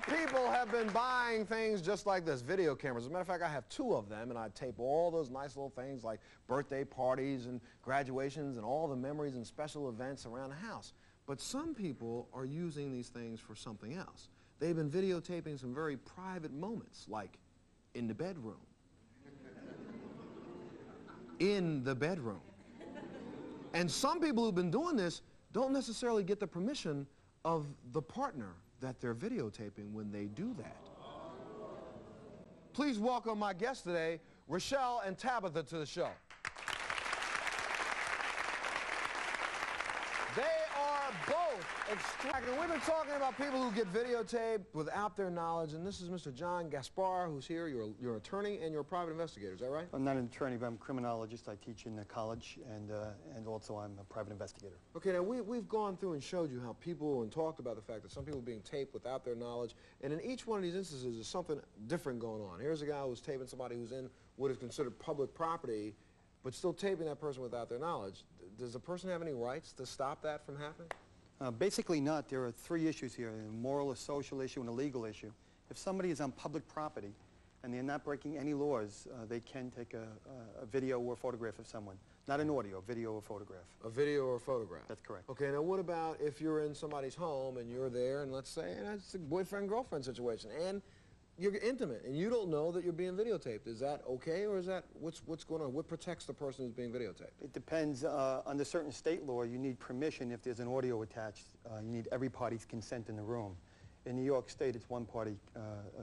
people have been buying things just like this, video cameras. As a matter of fact, I have 2 of them, and I tape all those nice little things like birthday parties and graduations and all the memories and special events around the house. But some people are using these things for something else. They've been videotaping some very private moments, like in the bedroom. In the bedroom. And some people who've been doing this don't necessarily get the permission of the partner that they're videotaping when they do that. Please welcome my guests today, Rochelle and Tabitha, to the show. They are both extracting. We've been talking about people who get videotaped without their knowledge, and this is Mr. John Gaspar, who's here. You're an attorney and you're a private investigator, is that right? I'm not an attorney, but I'm a criminologist. I teach in college, and also I'm a private investigator. Okay, now we've gone through and showed you how people and talked about the fact that some people are being taped without their knowledge, and in each one of these instances there's something different going on. Here's a guy who's taping somebody who's in what is considered public property, but still taping that person without their knowledge. Does the person have any rights to stop that from happening? Basically not. There are 3 issues here, a moral, a social issue, and a legal issue. If somebody is on public property and they're not breaking any laws, they can take a video or photograph of someone. Not an audio, video or photograph. A video or a photograph? That's correct. Okay, now what about if you're in somebody's home and you're there and let's say it's a boyfriend-girlfriend situation and you're intimate and you don't know that you're being videotaped. Is that okay, or is that what's going on? What protects the person who's being videotaped? It depends. Under certain state law, you need permission if there's an audio attached. You need every party's consent in the room. In New York State, it's one-party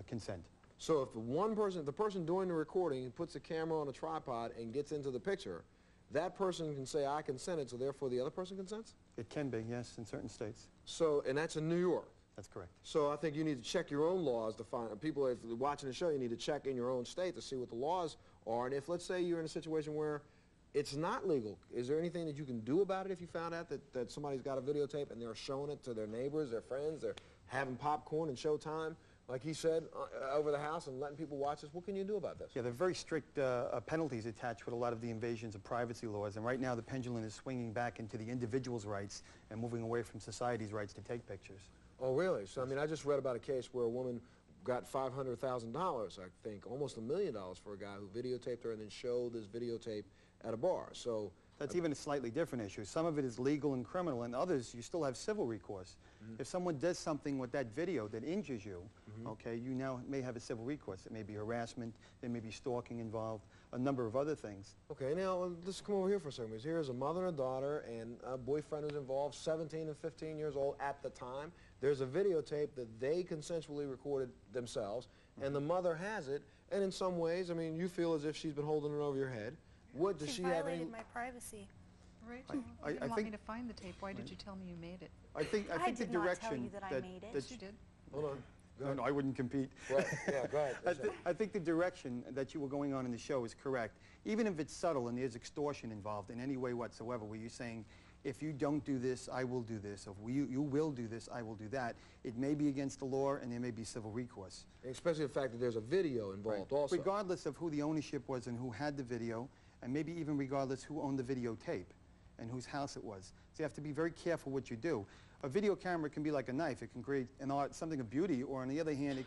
consent. So if the person doing the recording puts the camera on a tripod and gets into the picture, that person can say, I consented, so therefore the other person consents? It can be, yes, in certain states. So, and that's in New York? That's correct. So I think you need to check your own laws to find, people, if you're watching the show, you need to check in your own state to see what the laws are. And if, let's say, you're in a situation where it's not legal, is there anything that you can do about it if you found out that somebody's got a videotape and they're showing it to their neighbors, their friends, they're having popcorn and showtime, like he said, over the house and letting people watch this? What can you do about this? Yeah, there are very strict penalties attached with a lot of the invasions of privacy laws, and right now the pendulum is swinging back into the individual's rights and moving away from society's rights to take pictures. Oh, really? So, I mean, I just read about a case where a woman got $500,000, I think, almost $1 million for a guy who videotaped her and then showed this videotape at a bar. So that's even a slightly different issue. Some of it is legal and criminal, and others you still have civil recourse. If someone does something with that video that injures you, okay, you now may have a civil recourse. It may be harassment, there may be stalking involved, a number of other things. Okay, now let's come over here for a second. Here's a mother and a daughter and a boyfriend who's involved, 17 and 15 years old at the time. There's a videotape that they consensually recorded themselves, and the mother has it, and in some ways, I mean, you feel as if she's been holding it over your head. What does she have any... violated my privacy. Rachel, you didn't want me to find the tape. Why did you tell me you made it? I think the did direction not tell you that I made it. Yes, you did. Hold on. No, I wouldn't compete. Right. Yeah, go ahead. I think the direction that you were going on in the show is correct. Even if it's subtle and there's extortion involved in any way whatsoever, where you're saying, if you don't do this, I will do this. If you will do this, I will do that. It may be against the law, and there may be civil recourse. Especially the fact that there's a video involved also. Regardless of who the ownership was and who had the video, and maybe even regardless who owned the videotape and whose house it was. So you have to be very careful what you do. A video camera can be like a knife. It can create something of beauty, or on the other hand,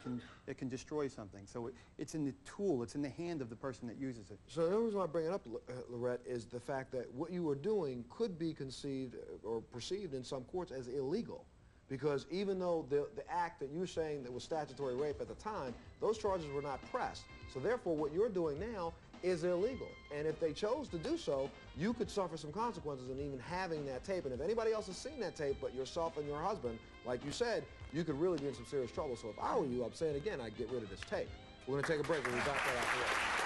it can destroy something. So it's in the tool, it's in the hand of the person that uses it. So the reason why I bring it up, Lorette, is the fact that what you were doing could be conceived or perceived in some courts as illegal. Because even though the act that you're saying that was statutory rape at the time, those charges were not pressed. So therefore, what you're doing now is illegal. And if they chose to do so, you could suffer some consequences in even having that tape. And if anybody else has seen that tape but yourself and your husband, like you said, you could really be in some serious trouble. So if I were you, I'm saying again, I'd get rid of this tape. We're going to take a break. We'll be back right after that.